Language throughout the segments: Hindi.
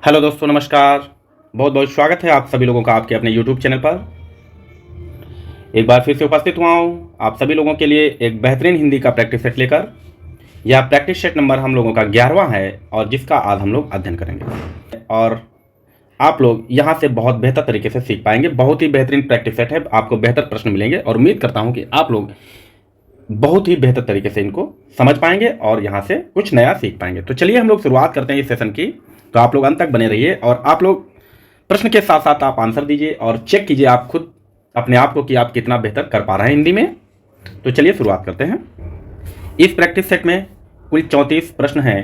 हेलो दोस्तों, नमस्कार। बहुत बहुत स्वागत है आप सभी लोगों का आपके अपने यूट्यूब चैनल पर। एक बार फिर से उपस्थित हुआ हूँ आप सभी लोगों के लिए एक बेहतरीन हिंदी का प्रैक्टिस सेट लेकर। यह प्रैक्टिस सेट नंबर हम लोगों का 11वां है और जिसका आज हम लोग अध्ययन करेंगे और आप लोग यहाँ से बहुत बेहतर तरीके से सीख पाएंगे। बहुत ही बेहतरीन प्रैक्टिस सेट है, आपको बेहतर प्रश्न मिलेंगे और उम्मीद करता हूँ कि आप लोग बहुत ही बेहतर तरीके से इनको समझ पाएंगे और यहाँ से कुछ नया सीख पाएंगे। तो चलिए हम लोग शुरुआत करते हैं इस सेशन की। तो आप लोग अंत तक बने रहिए और आप लोग प्रश्न के साथ साथ आप आंसर दीजिए और चेक कीजिए आप खुद अपने आप को कि आप कितना बेहतर कर पा रहे हैं हिंदी में। तो चलिए शुरुआत करते हैं। इस प्रैक्टिस सेट में कुल 34 प्रश्न हैं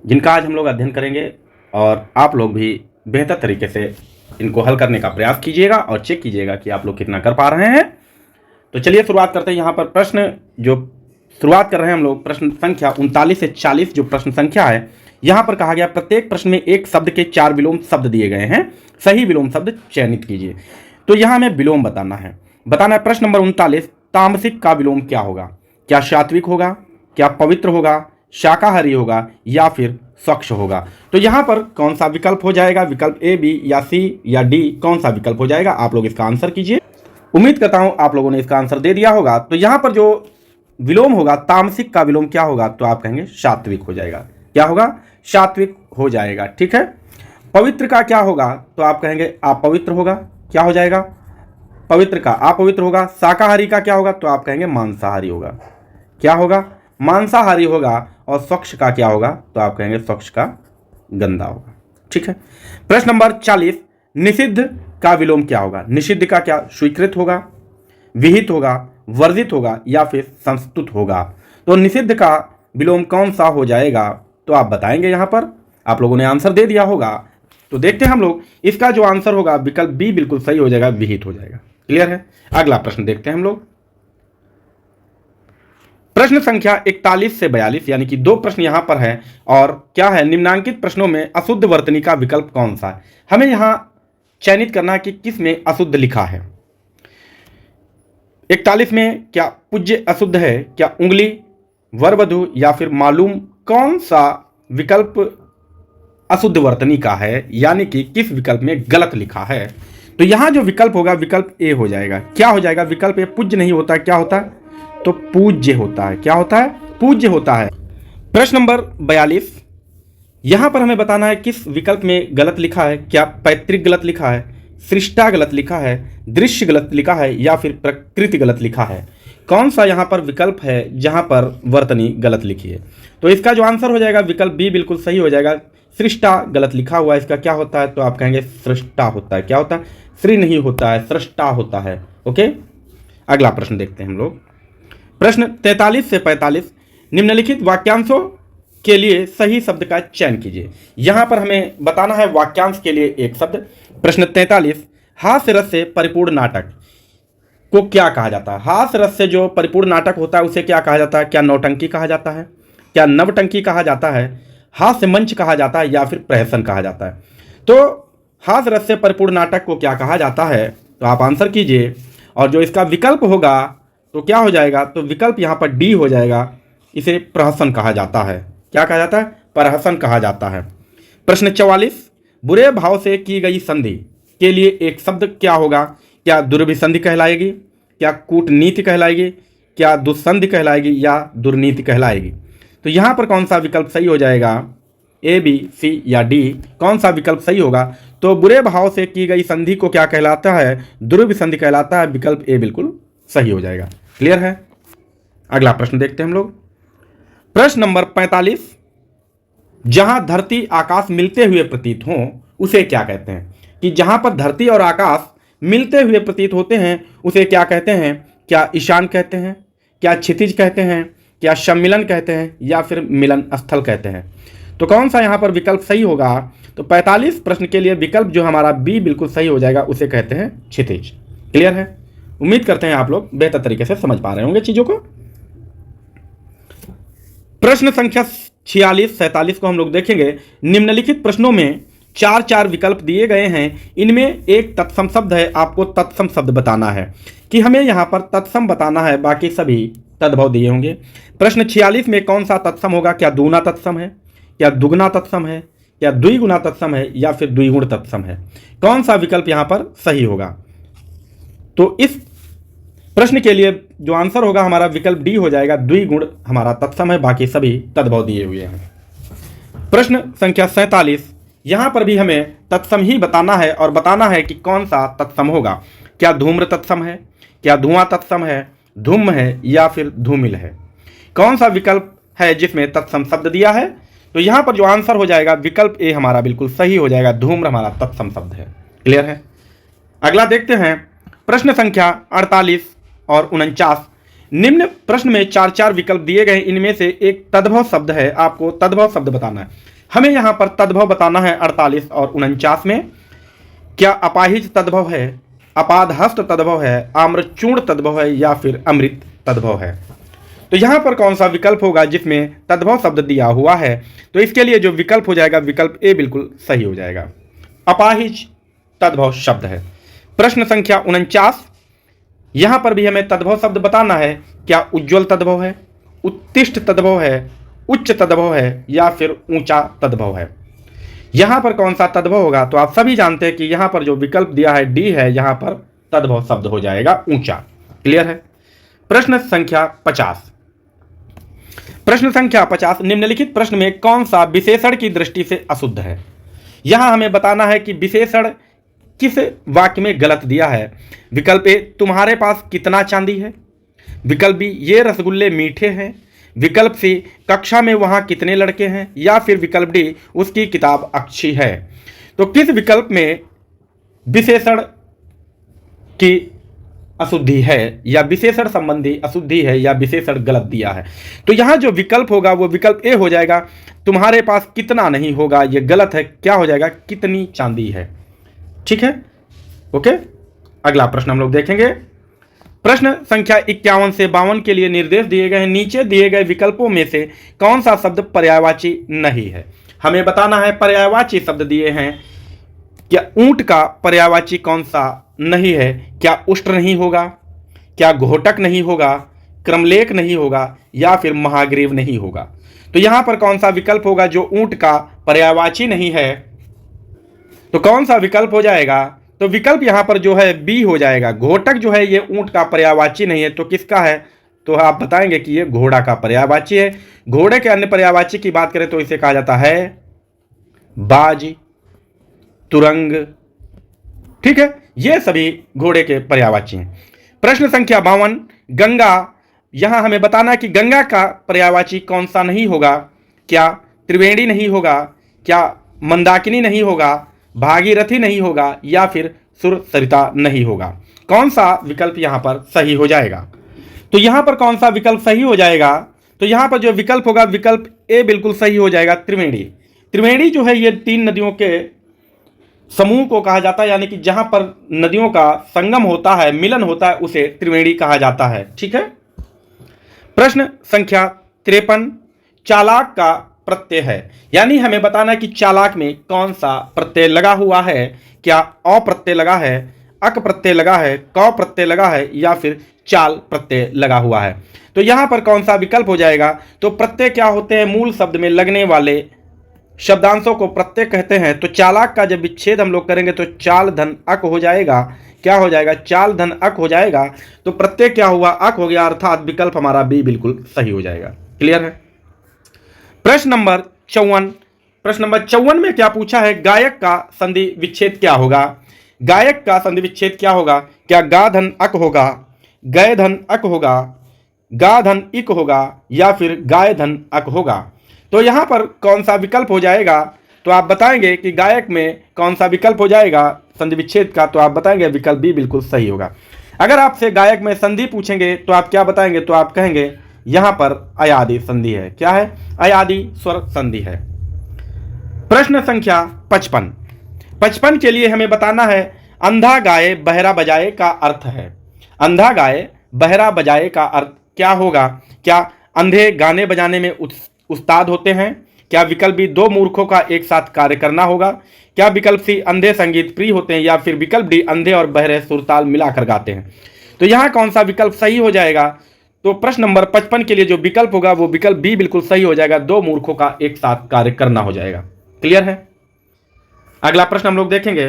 जिनका आज हम लोग अध्ययन करेंगे और आप लोग भी बेहतर तरीके से इनको हल करने का प्रयास कीजिएगा और चेक कीजिएगा कि आप लोग कितना कर पा रहे हैं। तो चलिए शुरुआत करते हैं। यहाँ पर प्रश्न जो शुरुआत कर रहे हैं हम लोग, प्रश्न संख्या 39 से 40 जो प्रश्न संख्या है, यहाँ पर कहा गया प्रत्येक प्रश्न में एक शब्द के 4 विलोम शब्द दिए गए हैं, सही विलोम शब्द चयनित कीजिए। तो यहाँ हमें विलोम बताना है। प्रश्न नंबर 39, तामसिक का विलोम क्या होगा? क्या सात्विक होगा, क्या पवित्र होगा, शाकाहारी होगा या फिर स्वच्छ होगा? तो यहाँ पर कौन सा विकल्प हो जाएगा? विकल्प ए, बी या सी या डी, कौन सा विकल्प हो जाएगा? आप लोग इसका आंसर कीजिए। उम्मीद करता हूं आप लोगों ने इसका आंसर दे दिया होगा। तो यहां पर जो विलोम होगा, तामसिक का विलोम क्या होगा? तो आप कहेंगे सात्विक हो जाएगा। क्या होगा? सात्विक हो जाएगा। ठीक है। पवित्र का क्या होगा? तो आप कहेंगे अपवित्र होगा। क्या हो जाएगा? पवित्र का अपवित्र होगा। शाकाहारी का क्या होगा? तो आप कहेंगे मांसाहारी होगा। क्या होगा? मांसाहारी होगा। और स्वच्छ का क्या होगा? तो आप कहेंगे स्वच्छ का गंदा होगा। ठीक है। प्रश्न नंबर 40, निषिद्ध का विलोम क्या होगा? निषिद्ध का क्या स्वीकृत होगा, विहित होगा, वर्जित होगा या फिर संस्तुत होगा? तो निषिद्ध का विलोम कौन सा हो जाएगा? तो आप बताएंगे। यहां पर आप लोगों ने आंसर दे दिया होगा। तो देखते हैं हम लोग, इसका जो आंसर होगा विकल्प बी बिल्कुल सही हो जाएगा, विहित हो जाएगा। क्लियर है। अगला प्रश्न देखते हैं हम लोग। प्रश्न संख्या 41 से 42 यानी कि 2 प्रश्न यहां पर है और क्या है? निम्नांकित प्रश्नों में अशुद्ध वर्तनी का विकल्प कौन सा है? हमें यहां चयनित करना है कि किस में अशुद्ध लिखा है। 41 में क्या पूज्य अशुद्ध है, क्या उंगली, वरवधु या फिर मालूम? कौन सा विकल्प अशुद्ध वर्तनी का है, यानी कि किस विकल्प में गलत लिखा है? तो यहां जो विकल्प होगा विकल्प ए हो जाएगा। क्या हो जाएगा? विकल्प ए पूज्य नहीं होता है। क्या होता है? तो पूज्य होता है। क्या होता है? पूज्य होता है। प्रश्न नंबर 42, यहां पर हमें बताना है किस विकल्प में गलत लिखा है। क्या पैतृक गलत लिखा है, सृष्टा गलत लिखा है, दृश्य गलत लिखा है या फिर प्रकृति गलत लिखा है? कौन सा यहां पर विकल्प है जहां पर वर्तनी गलत लिखी है? तो इसका जो आंसर हो जाएगा विकल्प बी बिल्कुल सही हो जाएगा। सृष्टा गलत लिखा हुआ है, इसका क्या होता है? तो आप कहेंगे सृष्टा होता है। क्या होता है? श्री नहीं होता है, सृष्टा होता है। ओके। अगला प्रश्न देखते हैं हम लोग। प्रश्न 43 से 45, निम्नलिखित वाक्यांशों के लिए सही शब्द का चयन कीजिए। यहां पर हमें बताना है वाक्यांश के लिए एक शब्द। प्रश्न 43, हास्य रस से परिपूर्ण नाटक को क्या कहा जाता है? हास्य रस से जो परिपूर्ण नाटक होता है उसे क्या कहा जाता है? क्या नौटंकी कहा जाता है, क्या नवटंकी कहा जाता है, हास्य मंच कहा जाता है या फिर प्रहसन कहा जाता है? तो हास्य रस से परिपूर्ण नाटक को क्या कहा जाता है? तो आप आंसर कीजिए। और जो इसका विकल्प होगा तो क्या हो जाएगा? तो विकल्प यहाँ पर डी हो जाएगा। इसे प्रहसन कहा जाता है। क्या कहा जाता है? प्रहसन कहा जाता है। प्रश्न 44, बुरे भाव से की गई संधि के लिए एक शब्द क्या होगा? क्या दुर्भिसंधि कहलाएगी, क्या कूटनीति कहलाएगी, क्या दुस्संधि कहलाएगी या दुर्नीति कहलाएगी? तो यहाँ पर कौन सा विकल्प सही हो जाएगा? ए, बी, सी या डी, कौन सा विकल्प सही होगा? तो बुरे भाव से की गई संधि को क्या कहलाता है? दुर्भिसंधि कहलाता है। विकल्प ए बिल्कुल सही हो जाएगा। क्लियर है। अगला प्रश्न देखते हैं हम लोग। प्रश्न नंबर 45, जहां धरती आकाश मिलते हुए प्रतीत हो उसे क्या कहते हैं? कि जहां पर धरती और आकाश मिलते हुए प्रतीत होते हैं उसे क्या कहते हैं? क्या ईशान कहते हैं, क्या क्षितिज कहते हैं, क्या सम्मिलन कहते हैं या फिर मिलन स्थल कहते हैं? तो कौन सा यहां पर विकल्प सही होगा? तो 45 प्रश्न के लिए विकल्प जो हमारा बी बिल्कुल सही हो जाएगा, उसे कहते हैं क्षितिज। क्लियर है। उम्मीद करते हैं आप लोग बेहतर तरीके से समझ पा रहे होंगे चीजों को। प्रश्न संख्या 46 47 को हम लोग देखेंगे। निम्नलिखित प्रश्नों में 4 विकल्प दिए गए हैं, इनमें एक तत्सम शब्द है। आपको तत्सम शब्द बताना है कि हमें यहां पर तत्सम बताना है, बाकी सभी तद्भव दिए होंगे। प्रश्न 46 में कौन सा तत्सम होगा? क्या दूना तत्सम है, क्या दुगना तत्सम है, क्या द्विगुना तत्सम है या फिर द्विगुण तत्सम है? कौन सा विकल्प यहां पर सही होगा? तो इस प्रश्न के लिए जो आंसर होगा हमारा विकल्प डी हो जाएगा, द्विगुण हमारा तत्सम है, बाकी सभी तद्भव दिए हुए हैं। प्रश्न संख्या 47, यहां पर भी हमें तत्सम ही बताना है और बताना है कि कौन सा तत्सम होगा। क्या धूम्र तत्सम है, क्या धुआं तत्सम है, धूम है या फिर धूमिल है? कौन सा विकल्प है जिसमें तत्सम शब्द दिया है? तो यहां पर जो आंसर हो जाएगा विकल्प ए हमारा बिल्कुल सही हो जाएगा, धूम्र हमारा तत्सम शब्द है। क्लियर है? अगला देखते हैं प्रश्न संख्या 48 और 49। निम्न प्रश्न में 4 विकल्प दिए गए, इनमें से एक तद्भव शब्द है, आपको तद्भव शब्द बताना है। हमें यहां पर तद्भव बताना है 48 और 49 में। क्या अपाहिज तद्भव है, अपादहस्त तद्भव है, आम्रचूर्ण तद्भव है या फिर अमृत तद्भव है? तो यहां पर कौन सा विकल्प होगा जिसमें तद्भव शब्द दिया हुआ है? तो इसके लिए जो विकल्प हो जाएगा विकल्प ए बिल्कुल सही हो जाएगा, अपाहिज तद्भव शब्द है। प्रश्न संख्या 49, यहां पर भी हमें तद्भव शब्द बताना है। क्या उज्ज्वल तद्भव है, उत्तिष्ठ तद्भव है, उच्च तद्भव है या फिर ऊंचा तद्भव है? यहां पर कौन सा तद्भव होगा? तो आप सभी जानते हैं कि यहां पर जो विकल्प दिया है डी है, यहां पर तद्भव शब्द हो जाएगा ऊंचा। क्लियर है? प्रश्न संख्या 50, प्रश्न संख्या 50, निम्नलिखित प्रश्न में कौन सा विशेषण की दृष्टि से अशुद्ध है? यहां हमें बताना है कि विशेषण किस वाक्य में गलत दिया है। विकल्प ए, तुम्हारे पास कितना चांदी है। विकल्प बी, ये रसगुल्ले मीठे हैं। विकल्प सी, कक्षा में वहां कितने लड़के हैं। या फिर विकल्प डी, उसकी किताब अच्छी है। तो किस विकल्प में विशेषण की अशुद्धि है, या विशेषण संबंधी अशुद्धि है, या विशेषण गलत दिया है? तो यहां जो विकल्प होगा वो विकल्प ए हो जाएगा, तुम्हारे पास कितना नहीं होगा, ये गलत है। क्या हो जाएगा? कितनी चांदी है। ठीक है, ओके। अगला प्रश्न हम लोग देखेंगे। प्रश्न संख्या 51 से 52 के लिए निर्देश दिए गए हैं। नीचे दिए गए विकल्पों में से कौन सा शब्द पर्यायवाची नहीं है? हमें बताना है पर्यायवाची शब्द दिए हैं। क्या ऊंट का पर्यायवाची कौन सा नहीं है? क्या उष्ट नहीं होगा, क्या घोटक नहीं होगा, क्रमलेख नहीं होगा या फिर महाग्रीव नहीं होगा? तो यहां पर कौन सा विकल्प होगा जो ऊंट का पर्यायवाची नहीं है? तो कौन सा विकल्प हो जाएगा? तो विकल्प यहां पर जो है बी हो जाएगा। घोटक जो है ये ऊंट का पर्यायवाची नहीं है, तो किसका है? तो आप बताएंगे कि ये घोड़ा का पर्यायवाची है। घोड़े के अन्य पर्यायवाची की बात करें तो इसे कहा जाता है बाज, तुरंग। ठीक है, ये सभी घोड़े के पर्यायवाची हैं। प्रश्न संख्या 52, गंगा, यहां हमें बताना है कि गंगा का पर्यायवाची कौन सा नहीं होगा। क्या त्रिवेणी नहीं होगा, क्या मंदाकिनी नहीं होगा, भागीरथी नहीं होगा या फिर सुर सरिता नहीं होगा? कौन सा विकल्प यहां पर सही हो जाएगा? तो यहां पर कौन सा विकल्प सही हो जाएगा? तो यहां पर जो विकल्प होगा विकल्प ए बिल्कुल सही हो जाएगा, त्रिवेणी। त्रिवेणी जो है ये 3 नदियों के समूह को कहा जाता है, यानी कि जहां पर नदियों का संगम होता है, मिलन होता है, उसे त्रिवेणी कहा जाता है। ठीक है। प्रश्न संख्या 53, चालाक का प्रत्यय है, यानी हमें बताना है कि चालाक में कौन सा प्रत्यय लगा हुआ है। क्या अ प्रत्यय लगा है, अक प्रत्यय लगा है, क प्रत्यय लगा है या फिर चाल प्रत्यय लगा हुआ है? तो यहां पर कौन सा विकल्प हो जाएगा? तो प्रत्यय क्या होते हैं? मूल शब्द में लगने वाले शब्दांशों को प्रत्यय कहते हैं। तो चालाक का जब विच्छेद हम लोग करेंगे तो चाल धन अक हो जाएगा। क्या हो जाएगा? चाल धन अक हो जाएगा। तो प्रत्यय क्या हुआ? अक हो गया, अर्थात विकल्प हमारा बी बिल्कुल सही हो जाएगा। क्लियर है? प्रश्न नंबर 54, प्रश्न नंबर 54 में क्या पूछा है? गायक का संधि विच्छेद क्या होगा? गायक का संधि विच्छेद क्या होगा? क्या गा धन अक होगा, गय धन अक होगा, गा धन इक होगा या फिर गाय धन अक होगा? तो यहां पर कौन सा विकल्प हो जाएगा? तो आप बताएंगे कि गायक में कौन सा विकल्प हो जाएगा संधि विच्छेद का? तो आप बताएंगे विकल्प बी बिल्कुल सही होगा। अगर आपसे गायक में संधि पूछेंगे तो आप क्या बताएंगे? तो आप कहेंगे यहां पर अयादि संधि है। क्या है? अयादि स्वर संधि है। प्रश्न संख्या 55 के लिए हमें बताना है, अंधा गाए बहरा बजाए का अर्थ है। अंधा गाए बहरा बजाए का अर्थ क्या होगा? क्या अंधे गाने बजाने में उस्ताद होते हैं? क्या विकल्प बी, 2 मूर्खों का एक साथ कार्य करना होगा? क्या विकल्प सी, अंधे संगीत प्रिय होते हैं? या फिर विकल्प डी, अंधे और बहरे सुरताल मिलाकर गाते हैं? तो यहां कौन सा विकल्प सही हो जाएगा? तो प्रश्न नंबर 55 के लिए जो विकल्प होगा वो विकल्प बी बिल्कुल सही हो जाएगा, 2 मूर्खों का एक साथ कार्य करना हो जाएगा। क्लियर है? अगला प्रश्न हम लोग देखेंगे,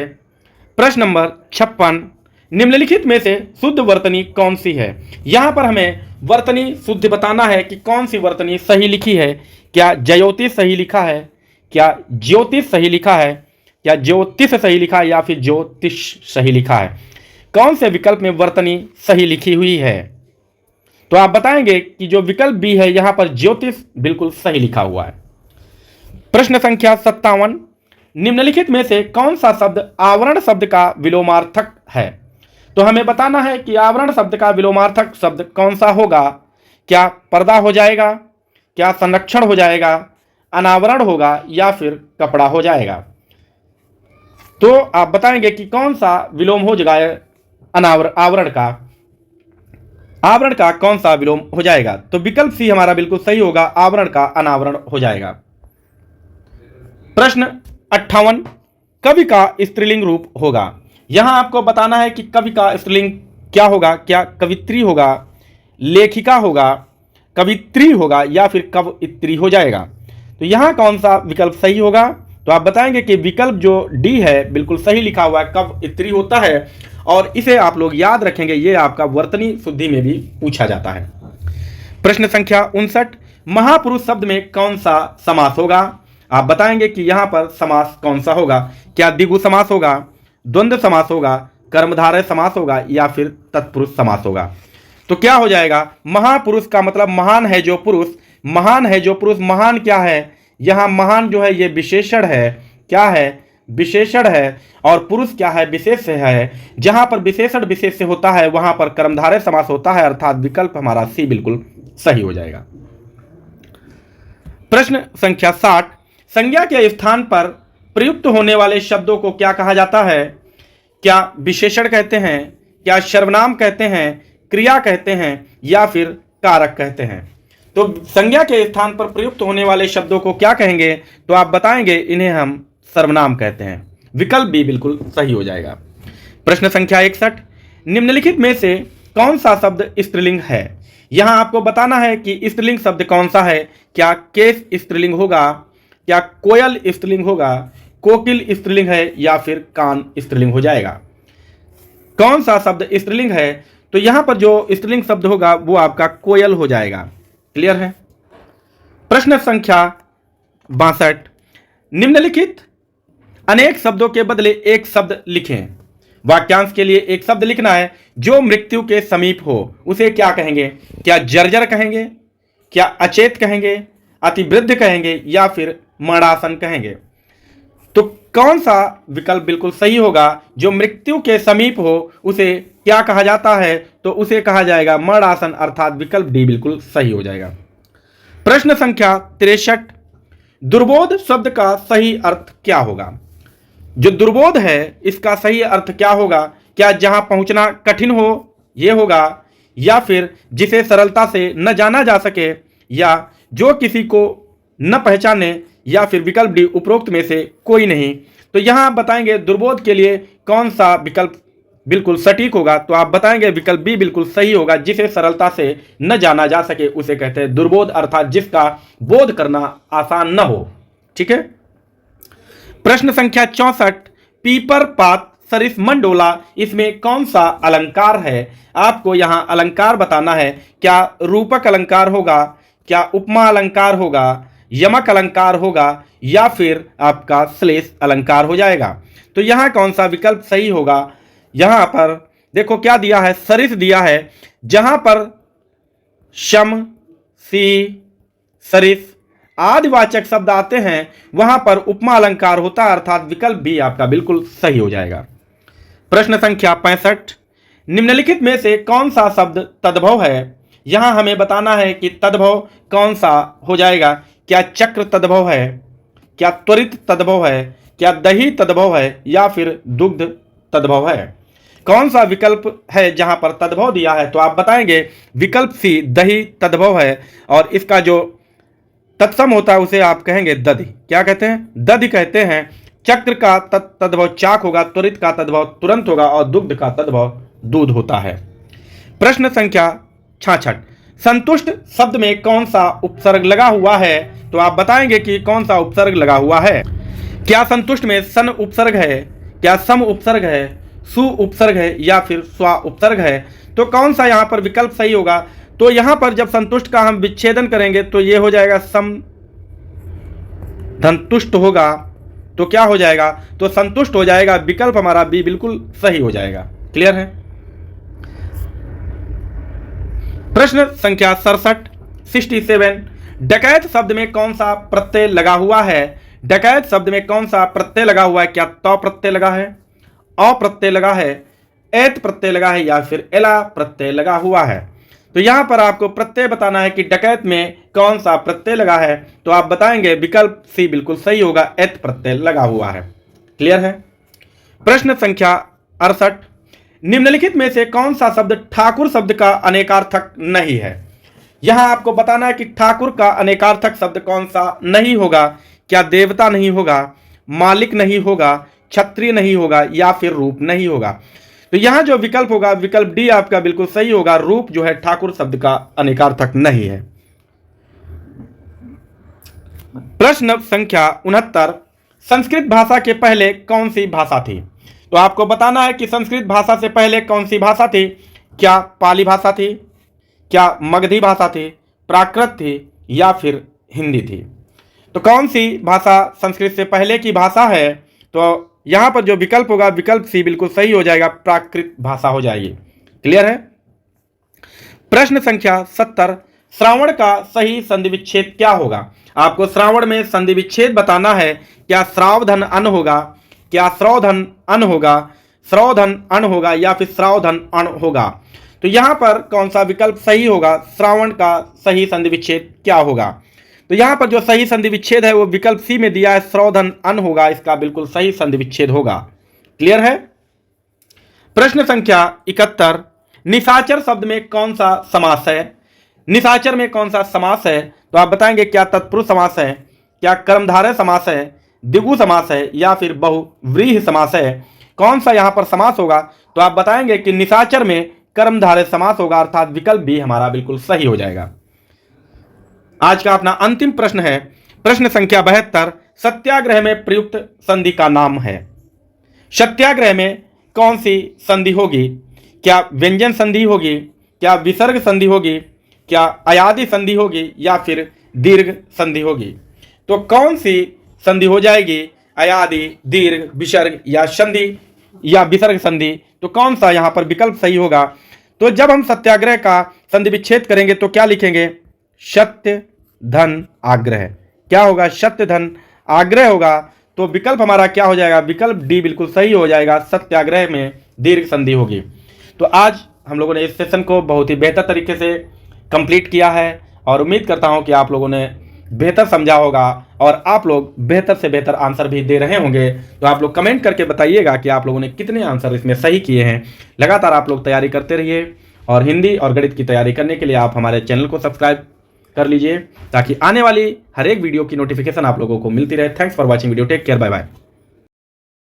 प्रश्न नंबर 56, निम्नलिखित में से शुद्ध वर्तनी कौन सी है। यहां पर हमें वर्तनी शुद्ध बताना है कि कौन सी वर्तनी सही लिखी है। क्या ज्योतिष सही लिखा है, क्या ज्योतिष सही लिखा है, क्या ज्योतिष सही लिखा है, या फिर ज्योतिष सही लिखा है। कौन से विकल्प में वर्तनी सही लिखी हुई है। तो आप बताएंगे कि जो विकल्प बी है यहां पर ज्योतिष बिल्कुल सही लिखा हुआ है। प्रश्न संख्या 57, निम्नलिखित में से कौन सा शब्द आवरण शब्द का विलोमार्थक है। तो हमें बताना है कि आवरण शब्द का विलोमार्थक शब्द कौन सा होगा। क्या पर्दा हो जाएगा, क्या संरक्षण हो जाएगा, अनावरण होगा, या फिर कपड़ा हो जाएगा। तो आप बताएंगे कि कौन सा विलोम हो जाएगा, आवरण का कौन सा विलोम हो जाएगा। तो विकल्प सी हमारा बिल्कुल सही होगा, आवरण का अनावरण हो जाएगा। प्रश्न 58, कवि का स्त्रीलिंग रूप होगा। यहां आपको बताना है कि कवि का स्त्रीलिंग क्या होगा। क्या कवित्री होगा, लेखिका होगा, कवित्री होगा, या फिर कवइत्री हो जाएगा। तो यहां कौन सा विकल्प सही होगा। तो आप बताएंगे कि विकल्प जो डी है बिल्कुल सही लिखा हुआ है, कवइत्री होता है। और इसे आप लोग याद रखेंगे, ये आपका वर्तनी शुद्धि में भी पूछा जाता है। प्रश्न संख्या 59, महापुरुष शब्द में कौन सा समास होगा। आप बताएंगे कि यहां पर समास कौन सा होगा। क्या द्विगु समास होगा, द्वंद्व समास होगा, कर्मधारय समास होगा, या फिर तत्पुरुष समास होगा। तो क्या हो जाएगा, महापुरुष का मतलब महान है जो पुरुष, महान है जो पुरुष। महान क्या है, यहां महान जो है ये विशेषण है। क्या है, विशेषण है। और पुरुष क्या है, विशेष है। जहां पर विशेषण विशेष से होता है वहां पर कर्मधारय समास होता है, अर्थात विकल्प हमारा सी बिल्कुल सही हो जाएगा। प्रश्न संख्या 60, संज्ञा के स्थान पर प्रयुक्त होने वाले शब्दों को क्या कहा जाता है। क्या विशेषण कहते हैं, क्या सर्वनाम कहते हैं, क्रिया कहते हैं, या फिर कारक कहते हैं। तो संज्ञा के स्थान पर प्रयुक्त होने वाले शब्दों को क्या कहेंगे। तो आप बताएंगे इन्हें हम सर्वनाम कहते हैं। विकल्प भी बिल्कुल सही हो जाएगा। प्रश्न संख्या 61, निम्नलिखित में से कौन सा शब्द स्त्रीलिंग है। यहां आपको बताना है कि स्त्रीलिंग शब्द कौन सा है। क्या केश स्त्रीलिंग होगा, क्या कोयल स्त्रीलिंग होगा, कोकिल स्त्रीलिंग है, या फिर कान स्त्रीलिंग हो जाएगा। कौन सा शब्द स्त्रीलिंग है। तो यहां पर जो स्त्रीलिंग शब्द होगा वो आपका कोयल हो जाएगा। क्लियर है। प्रश्न संख्या 62, निम्नलिखित अनेक शब्दों के बदले एक शब्द लिखें। वाक्यांश के लिए एक शब्द लिखना है जो मृत्यु के समीप हो, उसे क्या कहेंगे। क्या जर्जर कहेंगे, क्या अचेत कहेंगे, अतिवृद्ध कहेंगे, या फिर मरणासन कहेंगे। तो कौन सा विकल्प बिल्कुल सही होगा। जो मृत्यु के समीप हो उसे क्या कहा जाता है। तो उसे कहा जाएगा मरणासन, अर्थात विकल्प डी बिल्कुल सही हो जाएगा। प्रश्न संख्या 63, दुर्बोध शब्द का सही अर्थ क्या होगा। जो दुर्बोध है इसका सही अर्थ क्या होगा। क्या जहां पहुंचना कठिन हो यह होगा, या फिर जिसे सरलता से न जाना जा सके, या जो किसी को न पहचाने, या फिर विकल्प डी उपरोक्त में से कोई नहीं। तो यहां आप बताएंगे दुर्बोध के लिए कौन सा विकल्प बिल्कुल सटीक होगा। तो आप बताएंगे विकल्प बी बिल्कुल सही होगा। जिसे सरलता से न जाना जा सके उसे कहते हैं दुर्बोध, अर्थात जिसका बोध करना आसान न हो। ठीक है। प्रश्न संख्या 64, पीपर पात सरिस मंडोला, इसमें कौन सा अलंकार है। आपको यहां अलंकार बताना है। क्या रूपक अलंकार होगा, क्या उपमा अलंकार होगा, यमक अलंकार होगा, या फिर आपका श्लेष अलंकार हो जाएगा। तो यहां कौन सा विकल्प सही होगा। यहां पर देखो क्या दिया है, सरिस दिया है। जहां पर शम, सी, सरिस आदिवाचक शब्द आते हैं वहां पर उपमा अलंकार होता है, अर्थात विकल्प भी आपका बिल्कुल सही हो जाएगा। प्रश्न संख्या 65, निम्नलिखित में से कौन सा शब्द तद्भव है। यहां हमें बताना है कि तद्भव कौन सा हो जाएगा। क्या चक्र तद्भव है, क्या त्वरित तद्भव है, क्या दही तद्भव है, या फिर दुग्ध तद्भव है। कौन सा विकल्प है जहां पर तद्भव दिया है। तो आप बताएंगे विकल्प सी दही तद्भव है, और इसका जो तत्सम होता है उसे आप कहेंगे दधि। क्या कहते हैं, दधि कहते हैं। चक्र का तद्भव चाक होगा, त्वरित का तद्भव तुरंत होगा, और दुग्ध का तद्भव दूध होता है। प्रश्न संख्या 66, संतुष्ट शब्द में कौन सा उपसर्ग लगा हुआ है। तो आप बताएंगे कि कौन सा उपसर्ग लगा हुआ है। क्या संतुष्ट में सन उपसर्ग है, क्या सम उपसर्ग है, सु उपसर्ग है या फिर स्वा उपसर्ग है? तो कौन सा यहाँ पर विकल्प सही होगा? तो यहाँ पर जब संतुष्ट का हम विच्छेदन करेंगे तो ये हो जाएगा सम धनतुष्ट होगा, तो क्या हो जाएगा? तो संतुष्ट हो जाएगा। विकल्प हमारा बी बिल्कुल सही हो जाएगा। क्लियर है? प्रश्न संख्या 67 डकैत शब्द में कौन सा प्रत्यय लगा हुआ है? डकैत शब्द में कौन सा प्रत्यय लगा हुआ है? क्या त प्रत्यय लगा है, अ प्रत्यय लगा है, एत प्रत्यय लगा है या फिर एला प्रत्यय लगा हुआ है? तो यहां पर आपको प्रत्यय बताना है कि डकैत में कौन सा प्रत्यय लगा है। तो आप बताएंगे विकल्प सी बिल्कुल सही होगा, एत प्रत्यय लगा हुआ है। क्लियर है? प्रश्न संख्या 68 निम्नलिखित में से कौन सा शब्द ठाकुर शब्द का अनेकार्थक नहीं है? यहां आपको बताना है कि ठाकुर का अनेकार्थक शब्द कौन सा नहीं होगा। क्या देवता नहीं होगा, मालिक नहीं होगा, क्षत्रिय नहीं होगा या फिर रूप नहीं होगा? तो यहां जो विकल्प होगा, विकल्प डी आपका बिल्कुल सही होगा। रूप जो है ठाकुर शब्द का अनेकार्थक नहीं है। प्रश्न संख्या 69 संस्कृत भाषा के पहले कौन सी भाषा थी? तो आपको बताना है कि संस्कृत भाषा से पहले कौन सी भाषा थी। क्या पाली भाषा थी, क्या मगधी भाषा थी, प्राकृत थी या फिर हिंदी थी? तो कौन सी भाषा संस्कृत से पहले की भाषा है? तो यहां पर जो विकल्प होगा, विकल्प सी बिल्कुल सही हो जाएगा, प्राकृत भाषा हो जाएगी। क्लियर है? प्रश्न संख्या 70 श्रावण का सही संधि विच्छेद क्या होगा? आपको श्रावण में संधि विच्छेद बताना है। क्या श्रावधन अन होगा, क्या श्रौधन अन होगा, श्रौधन अन होगा या फिर श्रावधन अन होगा? तो यहां पर कौन सा विकल्प सही होगा? श्रावण का सही संधि विच्छेद क्या होगा? तो यहां पर जो सही संधि विच्छेद है वो विकल्प सी में दिया है, श्रौधन अन होगा। इसका बिल्कुल सही संधि विच्छेद होगा। क्लियर है? प्रश्न संख्या 71 निशाचर शब्द में कौन सा समास है? निशाचर में कौन सा समास है? तो आप बताएंगे क्या तत्पुरुष समास है, क्या कर्मधारय समास है, द्विगु समास है या फिर बहुव्रीहि समास है? कौन सा यहां पर समास होगा? तो आप बताएंगे कि निशाचर में कर्मधारय समास होगा, अर्थात विकल्प भी हमारा बिल्कुल सही हो जाएगा। आज का अपना अंतिम प्रश्न है प्रश्न संख्या 72 सत्याग्रह में प्रयुक्त संधि का नाम है। सत्याग्रह में कौन सी संधि होगी? क्या व्यंजन संधि होगी, क्या विसर्ग संधि होगी, क्या अयादि संधि होगी या फिर दीर्घ संधि होगी? तो कौन सी संधि हो जाएगी? अयादि, दीर्घ, विसर्ग या संधि या विसर्ग संधि? तो कौन सा यहां पर विकल्प सही होगा? तो जब हम सत्याग्रह का संधि विच्छेद करेंगे तो क्या लिखेंगे? सत्य धन आग्रह। क्या होगा? सत्य धन आग्रह होगा। तो विकल्प हमारा क्या हो जाएगा? विकल्प डी बिल्कुल सही हो जाएगा, सत्याग्रह में दीर्घ संधि होगी। तो आज हम लोगों ने इस सेशन को बहुत ही बेहतर तरीके से कंप्लीट किया है और उम्मीद करता हूं कि आप लोगों ने बेहतर समझा होगा और आप लोग बेहतर से बेहतर आंसर भी दे रहे होंगे। तो आप लोग कमेंट करके बताइएगा कि आप लोगों ने कितने आंसर इसमें सही किए हैं। लगातार आप लोग तैयारी करते रहिए और हिंदी और गणित की तैयारी करने के लिए आप हमारे चैनल को सब्सक्राइब कर लीजिए ताकि आने वाली हर एक वीडियो की नोटिफिकेशन आप लोगों को मिलती रहे। Thanks for watching video. Take care, bye bye.